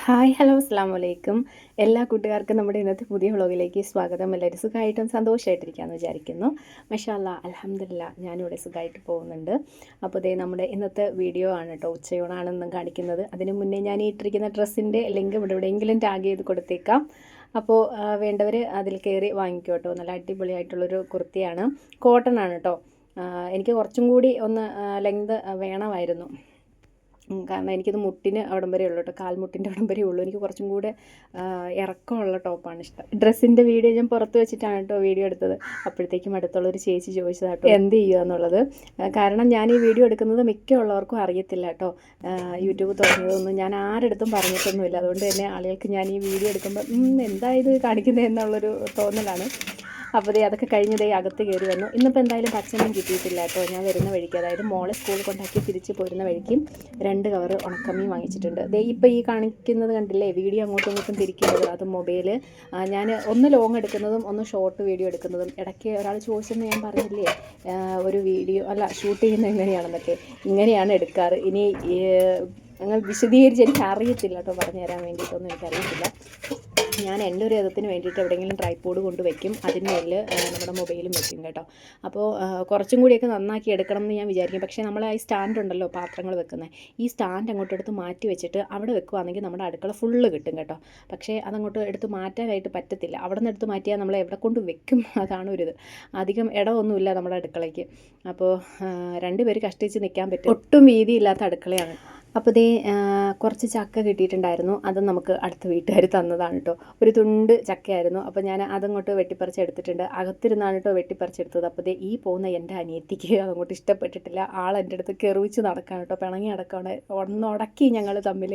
Hi hello അസ്സാം വലൈക്കും. എല്ലാ കൂട്ടുകാർക്കും നമ്മുടെ ഇന്നത്തെ പുതിയ വ്ളോഗിലേക്ക് സ്വാഗതം. എല്ലാവരും സുഖമായിട്ടും സന്തോഷമായിട്ടിരിക്കാമെന്ന് വിചാരിക്കുന്നു. മാഷാ അല്ലാ, അൽഹംദുലില്ലാ, ഞാനിവിടെ സുഖമായിട്ട് പോകുന്നുണ്ട്. അപ്പോൾ ഇതേ നമ്മുടെ ഇന്നത്തെ വീഡിയോ ആണ് കേട്ടോ, ഉച്ചയൂണാണെന്നും കാണിക്കുന്നത്. അതിന് മുന്നേ ഞാൻ ഇട്ടിരിക്കുന്ന ഡ്രസ്സിൻ്റെ ലിങ്ക് ഇവിടെ എവിടെയെങ്കിലും ടാഗ് ചെയ്ത് കൊടുത്തേക്കാം. അപ്പോൾ വേണ്ടവർ അതിൽ കയറി വാങ്ങിക്കോ കേട്ടോ. നല്ല അടിപൊളിയായിട്ടുള്ളൊരു കുർത്തിയാണ്, കോട്ടൺ ആണ് കേട്ടോ. എനിക്ക് കുറച്ചും കൂടി ഒന്ന് ലെങ്ത് വേണമായിരുന്നു, കാരണം എനിക്കിത് മുട്ടിന് അവിടം വരെ ഉള്ളൂ കേട്ടോ, കാൽമുട്ടിൻ്റെ അവിടം വരെ ഉള്ളൂ. എനിക്ക് കുറച്ചും കൂടെ ഇറക്കമുള്ള ടോപ്പാണ് ഇഷ്ടം. ഡ്രസ്സിൻ്റെ വീഡിയോ ഞാൻ പുറത്ത് വെച്ചിട്ടാണ് കേട്ടോ വീഡിയോ എടുത്തത്. അപ്പോഴത്തേക്കും അടുത്തുള്ളൊരു ചേച്ചി ചോദിച്ചതാട്ടോ എന്ത് ചെയ്യുക എന്നുള്ളത്. കാരണം ഞാൻ ഈ വീഡിയോ എടുക്കുന്നത് മിക്കുള്ളവർക്കും അറിയത്തില്ല കേട്ടോ. യൂട്യൂബ് തുടങ്ങിയതൊന്നും ഞാൻ ആരെടുത്തും പറഞ്ഞിട്ടൊന്നുമില്ല. അതുകൊണ്ട് തന്നെ ആളുകൾക്ക് ഞാൻ ഈ വീഡിയോ എടുക്കുമ്പോൾ എന്താ ഇത് കാണിക്കുന്നത് എന്നുള്ളൊരു തോന്നലാണ്. അപ്പോൾ അതൊക്കെ കഴിഞ്ഞ് അകത്ത് കയറി വന്നു. ഇന്നിപ്പോൾ എന്തായാലും പച്ചമീൻ കിട്ടിയിട്ടില്ല കേട്ടോ. ഞാൻ വരുന്ന വഴിക്ക്, അതായത് മോളെ സ്കൂളിൽ കൊണ്ടാക്കി തിരിച്ച് പോരുന്ന വഴിക്ക് 2 കവർ ഉണക്കമീൻ വാങ്ങിച്ചിട്ടുണ്ട്. ഇപ്പോൾ ഈ കാണിക്കുന്നത് കണ്ടില്ലേ, വീഡിയോ അങ്ങോട്ടും ഇങ്ങോട്ടും തിരിക്കുന്നത്, അത് മൊബൈൽ. ഞാൻ ഒന്ന് ലോങ് എടുക്കുന്നതും ഒന്ന് ഷോർട്ട് വീഡിയോ എടുക്കുന്നതും. ഇടയ്ക്ക് ഒരാൾ ചോദിച്ചെന്ന് ഞാൻ പറഞ്ഞില്ലേ, ഒരു വീഡിയോ അല്ല ഷൂട്ട് ചെയ്യുന്നത് എങ്ങനെയാണെന്നൊക്കെ. ഇങ്ങനെയാണ് എടുക്കാറ്. ഇനി അങ്ങനെ വിശദീകരിച്ച് എനിക്ക് അറിയത്തില്ല കേട്ടോ, പറഞ്ഞു തരാൻ വേണ്ടിയിട്ടൊന്നും എനിക്കറിയത്തില്ല. ഞാൻ എൻ്റെ ഒരു വിധത്തിന് വേണ്ടിയിട്ട് എവിടെയെങ്കിലും ട്രൈപോഡ് കൊണ്ട് വെക്കും, അതിന് മേലിൽ നമ്മുടെ മൊബൈലും വെക്കും കേട്ടോ. അപ്പോൾ കുറച്ചും കൂടിയൊക്കെ നന്നാക്കി എടുക്കണം എന്ന് ഞാൻ വിചാരിക്കും. പക്ഷേ നമ്മൾ ഈ സ്റ്റാൻഡ് ഉണ്ടല്ലോ പാത്രങ്ങൾ വെക്കുന്നത്, ഈ സ്റ്റാൻഡ് അങ്ങോട്ട് എടുത്ത് മാറ്റി വെച്ചിട്ട് അവിടെ വെക്കുകയാണെങ്കിൽ നമ്മുടെ അടുക്കള ഫുള്ള് കിട്ടും കേട്ടോ. പക്ഷേ അതങ്ങോട്ട് എടുത്ത് മാറ്റാനായിട്ട് പറ്റത്തില്ല. അവിടെ നിന്ന് എടുത്ത് മാറ്റിയാൽ നമ്മൾ എവിടെ കൊണ്ട് വെക്കും, അതാണ് ഒരിത്. അധികം ഇടമൊന്നുമില്ല നമ്മുടെ അടുക്കളയ്ക്ക്. അപ്പോൾ 2 പേര് കഷ്ടിച്ച് നിൽക്കാൻ പറ്റും. ഒട്ടും വീതിയില്ലാത്ത അടുക്കളയാണ്. അപ്പോൾ കുറച്ച് ചക്ക കിട്ടിയിട്ടുണ്ടായിരുന്നു. അത് നമുക്ക് അടുത്ത വീട്ടുകാർ തന്നതാണ് കേട്ടോ. ഒരു തുണ്ട് ചക്കയായിരുന്നു. അപ്പോൾ ഞാൻ അതങ്ങോട്ട് വെട്ടിപ്പറിച്ചെടുത്തിട്ടുണ്ട്. അകത്തിരുന്നാണ് കേട്ടോ വെട്ടിപ്പറിച്ചെടുത്തത്. അപ്പോൾ ഈ പോകുന്ന എൻ്റെ അനിയത്തിക്ക് അതങ്ങോട്ട് ഇഷ്ടപ്പെട്ടിട്ടില്ല. ആൾ എൻ്റെ അടുത്ത് കെറിവിച്ച് നടക്കുകയാണ് കേട്ടോ, പിണങ്ങി നടക്കുകയാണ്. ഉടക്കി ഞങ്ങൾ തമ്മിൽ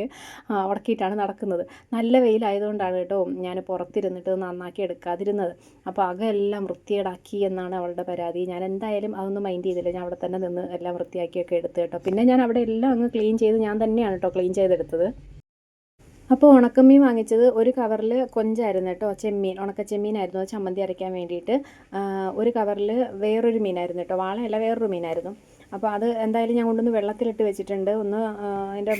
ഉടക്കിയിട്ടാണ് നടക്കുന്നത്. നല്ല വെയിലായതുകൊണ്ടാണ് കേട്ടോ ഞാൻ പുറത്തിരുന്നിട്ട് നന്നാക്കി എടുക്കാതിരുന്നത്. അപ്പോൾ അകമെല്ലാം വൃത്തികേടാക്കി എന്നാണ് അവളുടെ പരാതി. ഞാൻ എന്തായാലും അതൊന്നും മൈൻഡ് ചെയ്തില്ല. ഞാൻ അവിടെ തന്നെ നിന്ന് എല്ലാം വൃത്തിയാക്കിയൊക്കെ എടുത്ത് കേട്ടോ. പിന്നെ ഞാൻ അവിടെ എല്ലാം അങ്ങ് ക്ലീൻ ചെയ്ത് ഞാൻ തന്നെയാണ് കേട്ടോ ക്ലീൻ ചെയ്തെടുത്തത്. അപ്പോൾ ഉണക്കമീൻ വാങ്ങിച്ചത് ഒരു കവറിൽ കൊഞ്ചായിരുന്നു കേട്ടോ, ചെമ്മീൻ, ഉണക്ക ചെമ്മീനായിരുന്നു. അത് ചമ്മന്തി അരയ്ക്കാൻ വേണ്ടിയിട്ട്. ഒരു കവറിൽ വേറൊരു മീനായിരുന്നു കേട്ടോ, വാളയല്ല വേറൊരു മീനായിരുന്നു. അപ്പോൾ അത് എന്തായാലും ഞാൻ കൊണ്ടൊന്ന് വെള്ളത്തിലിട്ട് വെച്ചിട്ടുണ്ട്. ഒന്ന് അതിൻ്റെ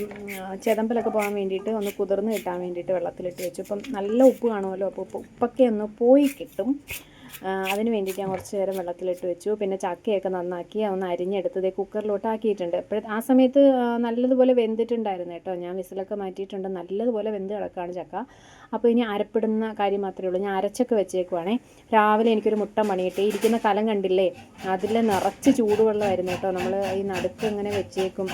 ചെതമ്പലൊക്കെ പോകാൻ വേണ്ടിയിട്ട്, ഒന്ന് കുതിർന്ന് കിട്ടാൻ വേണ്ടിയിട്ട് വെള്ളത്തിലിട്ട് വെച്ചു. ഇപ്പം നല്ല ഉപ്പ് കാണുമല്ലോ, അപ്പോൾ ഉപ്പൊക്കെ ഒന്ന് പോയി കിട്ടും. അതിന് വേണ്ടിയിട്ട് ഞാൻ കുറച്ച് നേരം വെള്ളത്തിലിട്ട് വെച്ചു. പിന്നെ ചക്കയൊക്കെ നന്നാക്കി ഒന്ന് അരിഞ്ഞെടുത്ത് കുക്കറിലോട്ട് ആക്കിയിട്ടുണ്ട്. ആ സമയത്ത് നല്ലതുപോലെ വെന്തിട്ടുണ്ടായിരുന്നു കേട്ടോ. ഞാൻ വിസിലൊക്കെ മാറ്റിയിട്ടുണ്ട്. നല്ലതുപോലെ വെന്ത് കിടക്കുകയാണ് ചക്ക. അപ്പോൾ ഇനി അരപ്പിടുന്ന കാര്യം മാത്രമേ ഉള്ളൂ. ഞാൻ അരച്ചൊക്കെ വെച്ചേക്കുവാണേ. രാവിലെ എനിക്കൊരു മുട്ട മണിയിട്ടേ, ഇരിക്കുന്ന കലം കണ്ടില്ലേ, അതിൽ നിറച്ച് ചൂടുവെള്ളമായിരുന്നു കേട്ടോ. നമ്മൾ ഈ നടുക്ക് ഇങ്ങനെ വെച്ചേക്കും,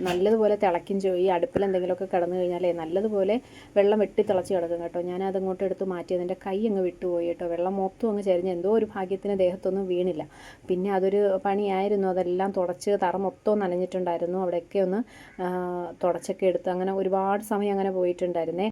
നല്ലതുപോലെ തിളയ്ക്കും ചെയ്യും. ഈ അടുപ്പിൽ എന്തെങ്കിലുമൊക്കെ കിടന്നു കഴിഞ്ഞാലേ നല്ലതുപോലെ വെള്ളം വെട്ടി തിളച്ച് കിടക്കും കേട്ടോ. ഞാനതങ്ങോട്ട് എടുത്ത് മാറ്റി, അതിൻ്റെ കൈ അങ്ങ് വിട്ടുപോയി കേട്ടോ. വെള്ളം മൊത്തം അങ്ങ് ചരിഞ്ഞ്, എന്തോ ഒരു ഭാഗ്യത്തിന് ദേഹത്തൊന്നും വീണില്ല. പിന്നെ അതൊരു പണിയായിരുന്നു. അതെല്ലാം തുടച്ച് തറ മൊത്തം നനഞ്ഞിട്ടുണ്ടായിരുന്നു. അവിടെയൊക്കെ ഒന്ന് തുടച്ചൊക്കെ എടുത്ത് അങ്ങനെ ഒരുപാട് സമയം അങ്ങനെ പോയിട്ടുണ്ടായിരുന്നേ.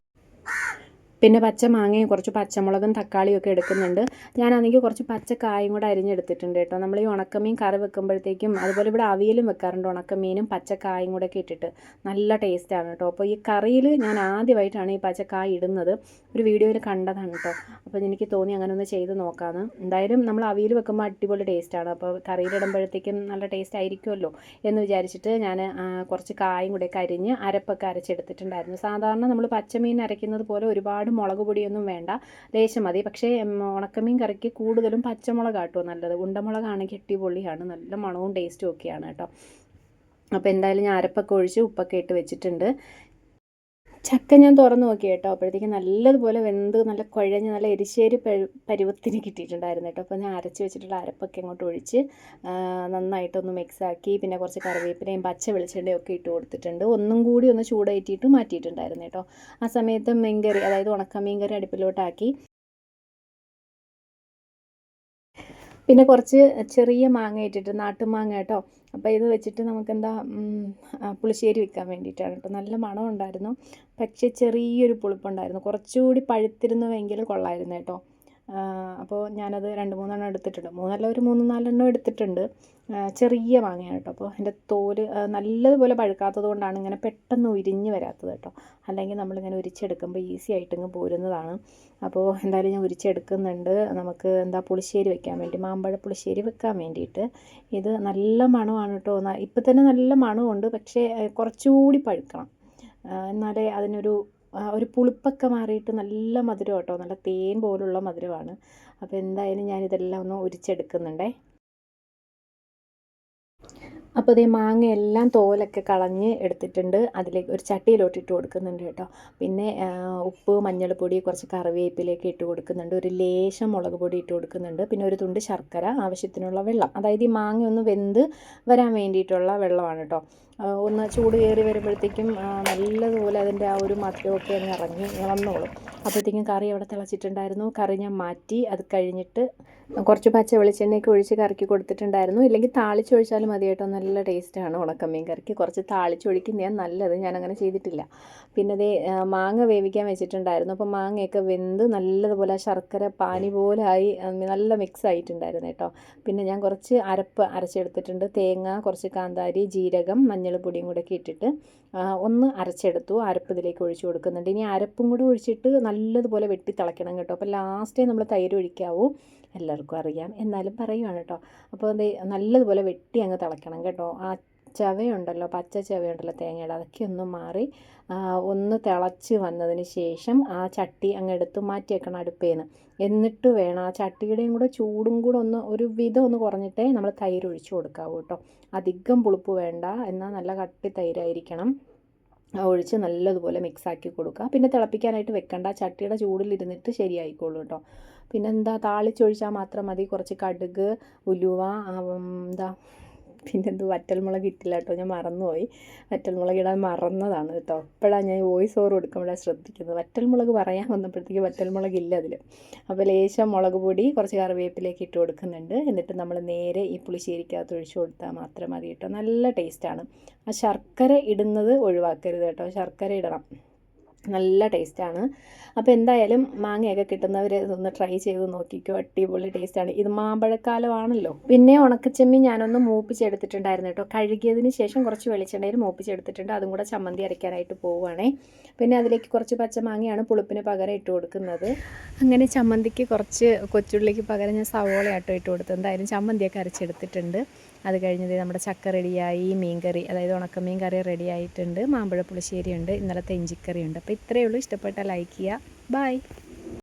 പിന്നെ പച്ച മാങ്ങയും കുറച്ച് പച്ചമുളകും തക്കാളിയും ഒക്കെ എടുക്കുന്നുണ്ട്. ഞാനാണെങ്കിൽ കുറച്ച് പച്ചക്കായും കൂടെ അരിഞ്ഞെടുത്തിട്ടുണ്ട് കേട്ടോ. നമ്മൾ ഈ ഉണക്കമീൻ കറി വെക്കുമ്പോഴത്തേക്കും, അതുപോലെ ഇവിടെ അവിയലും വെക്കാറുണ്ട്, ഉണക്കമീനും പച്ചക്കായും കൂടെ ഒക്കെ ഇട്ടിട്ട് നല്ല ടേസ്റ്റാണ് കേട്ടോ. അപ്പോൾ ഈ കറിയിൽ ഞാൻ ആദ്യമായിട്ടാണ് ഈ പച്ചക്കായ ഇടുന്നത്. ഒരു വീഡിയോയിൽ കണ്ടതാണ് കേട്ടോ. അപ്പോൾ എനിക്ക് തോന്നി അങ്ങനെ ഒന്ന് ചെയ്ത് നോക്കാമെന്ന്. എന്തായാലും നമ്മൾ അവിയൽ വെക്കുമ്പോൾ അടിപൊളി ടേസ്റ്റാണ്. അപ്പോൾ കറിയിലിടുമ്പോഴത്തേക്കും നല്ല ടേസ്റ്റ് ആയിരിക്കുമല്ലോ എന്ന് വിചാരിച്ചിട്ട് ഞാൻ കുറച്ച് കായും കൂടെയൊക്കെ അരിഞ്ഞ് അരപ്പൊക്കെ അരച്ചെടുത്തിട്ടുണ്ടായിരുന്നു. സാധാരണ നമ്മൾ പച്ചമീൻ അരയ്ക്കുന്നത് പോലെ ഒരുപാട് മുളക് പൊടിയൊന്നും വേണ്ട, ലേശം മതി. പക്ഷേ ഉണക്കമീൻ കറിക്ക് കൂടുതലും പച്ചമുളകാട്ടോ നല്ലത്. ഉണ്ടമുളകാണെങ്കിൽ അടിപൊളിയാണ്, നല്ല മണവും ടേസ്റ്റും ഒക്കെയാണ് കേട്ടോ. അപ്പോൾ എന്തായാലും ഞാൻ അരപ്പൊക്കെ ഒഴിച്ച് ഉപ്പൊക്കെ ഇട്ട് വെച്ചിട്ടുണ്ട്. ചക്ക ഞാൻ തുറന്ന് നോക്കി കേട്ടോ. അപ്പോഴത്തേക്കും നല്ലതുപോലെ വെന്ത് നല്ല കുഴഞ്ഞ് നല്ല എരിശ്ശേരി പരുവത്തിന് കിട്ടിയിട്ടുണ്ടായിരുന്നു കേട്ടോ. അപ്പോൾ ഞാൻ അരച്ച് വെച്ചിട്ടുള്ള അരപ്പൊക്കെ അങ്ങോട്ട് ഒഴിച്ച് നന്നായിട്ടൊന്ന് മിക്സാക്കി, പിന്നെ കുറച്ച് കറിവേപ്പിലയും പച്ച വെളിച്ചെണ്ണയും ഒക്കെ ഇട്ട് കൊടുത്തിട്ടുണ്ട്. ഒന്നും കൂടി ഒന്ന് ചൂടേറ്റിയിട്ട് മാറ്റിയിട്ടുണ്ടായിരുന്നു കേട്ടോ. ആ സമയത്ത് മീൻകറി, അതായത് ഉണക്ക മീൻകറി അടുപ്പിലോട്ടാക്കി. പിന്നെ കുറച്ച് ചെറിയ മാങ്ങ ഇട്ടിട്ട്, നാട്ടുമാങ്ങ കേട്ടോ. അപ്പോൾ ഇത് വെച്ചിട്ട് നമുക്കെന്താ പുളിശ്ശേരി വെക്കാൻ വേണ്ടിയിട്ടാണ് കേട്ടോ. നല്ല മണം ഉണ്ടായിരുന്നു, പക്ഷേ ചെറിയൊരു പുളിപ്പുണ്ടായിരുന്നു. കുറച്ചുകൂടി പഴുത്തിരുന്നുവെങ്കിൽ കൊള്ളായിരുന്നു കേട്ടോ. അപ്പോൾ ഞാനത് 2-3 എടുത്തിട്ടുണ്ട്. ഒരു 3-4 എടുത്തിട്ടുണ്ട്. ചെറിയ മാങ്ങയാണ് കേട്ടോ. അപ്പോൾ എൻ്റെ തോല് നല്ലതുപോലെ പഴുക്കാത്തത് കൊണ്ടാണ് ഇങ്ങനെ പെട്ടെന്ന് ഉരിഞ്ഞ് വരാത്തത് കേട്ടോ. അല്ലെങ്കിൽ നമ്മളിങ്ങനെ ഉരിച്ചെടുക്കുമ്പോൾ ഈസി ആയിട്ടിങ്ങ് പോരുന്നതാണ്. അപ്പോൾ എന്തായാലും ഞാൻ ഉരിച്ചെടുക്കുന്നുണ്ട്. നമുക്ക് പുളിശ്ശേരി വെക്കാൻ വേണ്ടി, മാമ്പഴ പുളിശ്ശേരി വെക്കാൻ വേണ്ടിയിട്ട്. ഇത് നല്ല മണമാണ് കേട്ടോ. ഇപ്പം തന്നെ നല്ല മണമുണ്ട്, പക്ഷേ കുറച്ചുകൂടി പഴുക്കണം. എന്നാലേ അതിനൊരു ഒരു പുളിപ്പൊക്കെ മാറിയിട്ട് നല്ല മധുരം കേട്ടോ, നല്ല തേൻ പോലുള്ള മധുരമാണ്. അപ്പോൾ എന്തായാലും ഞാനിതെല്ലാം ഒന്ന് ഉരിച്ചെടുക്കുന്നുണ്ടേ. അപ്പോൾ ഇതേ മാങ്ങയെല്ലാം തോലൊക്കെ കളഞ്ഞ് എടുത്തിട്ടുണ്ട്. അതിലേക്ക് ഒരു ചട്ടിയിലോട്ട് ഇട്ട് കൊടുക്കുന്നുണ്ട് കേട്ടോ. പിന്നെ ഉപ്പ്, മഞ്ഞൾപ്പൊടി, കുറച്ച് കറിവേപ്പിലേക്ക് ഇട്ട് കൊടുക്കുന്നുണ്ട്. ഒരു ലേശം മുളക് പൊടി ഇട്ട് കൊടുക്കുന്നുണ്ട്. പിന്നെ ഒരു തുണ്ട് ശർക്കര, ആവശ്യത്തിനുള്ള വെള്ളം, അതായത് ഈ മാങ്ങ ഒന്ന് വെന്ത് വരാൻ വേണ്ടിയിട്ടുള്ള വെള്ളമാണ് കേട്ടോ. ഒന്ന് ചൂട് കയറി വരുമ്പോഴത്തേക്കും നല്ലതുപോലെ അതിൻ്റെ ആ ഒരു മധുരമൊക്കെ അങ്ങ് ഇറങ്ങി വന്നോളും. അപ്പോഴത്തേക്കും കറി അവിടെ തിളച്ചിട്ടുണ്ടായിരുന്നു. കറി ഞാൻ മാറ്റി. അത് കഴിഞ്ഞിട്ട് കുറച്ച് പച്ച വെളിച്ചെണ്ണയൊക്കെ ഒഴിച്ച് കറിക്ക് കൊടുത്തിട്ടുണ്ടായിരുന്നു. ഇല്ലെങ്കിൽ താളിച്ചൊഴിച്ചാലും മതി കേട്ടോ, നല്ല ടേസ്റ്റാണ് ഉണക്കമീൻ കറിക്ക്. കുറച്ച് താളിച്ചൊഴിക്കുന്നതാണ് നല്ലത്, ഞാനങ്ങനെ ചെയ്തിട്ടില്ല. പിന്നെ അതേ മാങ്ങ വേവിക്കാൻ വെച്ചിട്ടുണ്ടായിരുന്നു. അപ്പോൾ മാങ്ങയൊക്കെ വെന്ത് നല്ലതുപോലെ ശർക്കര പാനി പോലെ ആയി നല്ല മിക്സ് ആയിട്ടുണ്ടായിരുന്നു കേട്ടോ. പിന്നെ ഞാൻ കുറച്ച് അരപ്പ് അരച്ചെടുത്തിട്ടുണ്ട്. തേങ്ങ, കുറച്ച് കാന്താരി, ജീരകം, മഞ്ഞൾപ്പൊടിയും കൂടെ ഒക്കെ ഇട്ടിട്ട് ഒന്ന് അരച്ചെടുത്തു. അരപ്പ് ഇതിലേക്ക് ഒഴിച്ച് കൊടുക്കുന്നുണ്ട്. ഇനി അരപ്പും കൂടെ ഒഴിച്ചിട്ട് നല്ലതുപോലെ വെട്ടി തിളയ്ക്കണം കേട്ടോ. അപ്പോൾ ലാസ്റ്റേ നമ്മൾ തൈര് ഒഴിക്കാവൂ, എല്ലാവർക്കും അറിയാം, എന്നാലും പറയുവാണ് കേട്ടോ. അപ്പോൾ അത് നല്ലതുപോലെ വെട്ടി അങ്ങ് തിളയ്ക്കണം കേട്ടോ. ആ ചവയുണ്ടല്ലോ, പച്ച ചവയുണ്ടല്ലോ തേങ്ങയുടെ, അതൊക്കെ ഒന്ന് മാറി ഒന്ന് തിളച്ച് വന്നതിന് ശേഷം ആ ചട്ടി അങ്ങ് എടുത്ത് മാറ്റി വെക്കണം അടുപ്പേന്ന്. എന്നിട്ട് വേണം ആ ചട്ടിയുടെയും കൂടെ ചൂടും കൂടെ ഒന്ന് ഒരു വിധം ഒന്ന് കുറഞ്ഞിട്ടേ നമ്മൾ തൈര് ഒഴിച്ച് കൊടുക്കാവൂ കേട്ടോ. അധികം പുളിപ്പ് വേണ്ട, എന്നാൽ നല്ല കട്ടി തൈരായിരിക്കണം. ഒഴിച്ച് നല്ലതുപോലെ മിക്സാക്കി കൊടുക്കുക. പിന്നെ തിളപ്പിക്കാനായിട്ട് വെക്കണ്ട, ചട്ടിയുടെ ചൂടിലിരുന്നിട്ട് ശരിയായിക്കോളൂ കേട്ടോ. പിന്നെന്താ, താളിച്ചൊഴിച്ചാൽ മാത്രം മതി. കുറച്ച് കടുക്, ഉലുവ, പിന്നെന്ത് വറ്റൽമുളക് ഇട്ടില്ല കേട്ടോ, ഞാൻ മറന്നുപോയി. വറ്റൽമുളക് ഇടാൻ മറന്നതാണ് കേട്ടോ. ഇപ്പോഴാണ് ഞാൻ വോയിസ് ഓവർ കൊടുക്കുമ്പോഴാണ് ശ്രദ്ധിക്കുന്നത്. വറ്റൽമുളക് പറയാൻ വന്നപ്പോഴത്തേക്ക് വറ്റൽമുളക് ഇല്ല അതിൽ. അപ്പോൾ ലേശം മുളക് പൊടി, കുറച്ച് കറിവേപ്പിലേക്ക് ഇട്ട് കൊടുക്കുന്നുണ്ട്. എന്നിട്ട് നമ്മൾ നേരെ ഈ പുളിശ്ശേരിക്കകത്ത് ഒഴിച്ച് കൊടുത്താൽ മാത്രം മതി കേട്ടോ. നല്ല ടേസ്റ്റാണ്. ആ ശർക്കര ഇടുന്നത് ഒഴിവാക്കരുത് കേട്ടോ, ശർക്കര ഇടണം, നല്ല ടേസ്റ്റാണ്. അപ്പോൾ എന്തായാലും മാങ്ങയൊക്കെ കിട്ടുന്നവർ ഇതൊന്ന് ട്രൈ ചെയ്ത് നോക്കിക്കോ, അടിപൊളി ടേസ്റ്റാണ്. ഇത് മാമ്പഴക്കാലമാണല്ലോ. പിന്നെ ഉണക്കച്ചെമ്മീൻ ഞാനൊന്ന് മൂപ്പിച്ചെടുത്തിട്ടുണ്ടായിരുന്നു കേട്ടോ. കഴുകിയതിന് ശേഷം കുറച്ച് വെളിച്ചെണ്ണയിൽ മൂപ്പിച്ചെടുത്തിട്ടുണ്ട്. അതും കൂടെ ചമ്മന്തി അരയ്ക്കാനായിട്ട് പോവുകയാണേ. പിന്നെ അതിലേക്ക് കുറച്ച് പച്ചമാങ്ങയാണ് പുളിപ്പിന് പകരം ഇട്ട് കൊടുക്കുന്നത്. അങ്ങനെ ചമ്മന്തിക്ക് കുറച്ച് കൊച്ചുള്ളിക്ക് പകരം ഞാൻ സവോളയാട്ടോ ഇട്ട് കൊടുത്തത്. എന്തായാലും ചമ്മന്തിയൊക്കെ അരച്ചെടുത്തിട്ടുണ്ട്. അത് കഴിഞ്ഞത് നമ്മുടെ ചക്ക റെഡിയായി, മീൻകറി അതായത് ഉണക്കമീൻ കറി റെഡി ആയിട്ടുണ്ട്, മാമ്പഴ പുളിശ്ശേരി ഉണ്ട്, ഇന്നലത്തെ ഇഞ്ചിക്കറി ഉണ്ട്. അപ്പോൾ ഇത്രയേ ഉള്ളൂ. ഇഷ്ടപ്പെട്ടാൽ ലൈക്ക് ചെയ്യുക. ബൈ.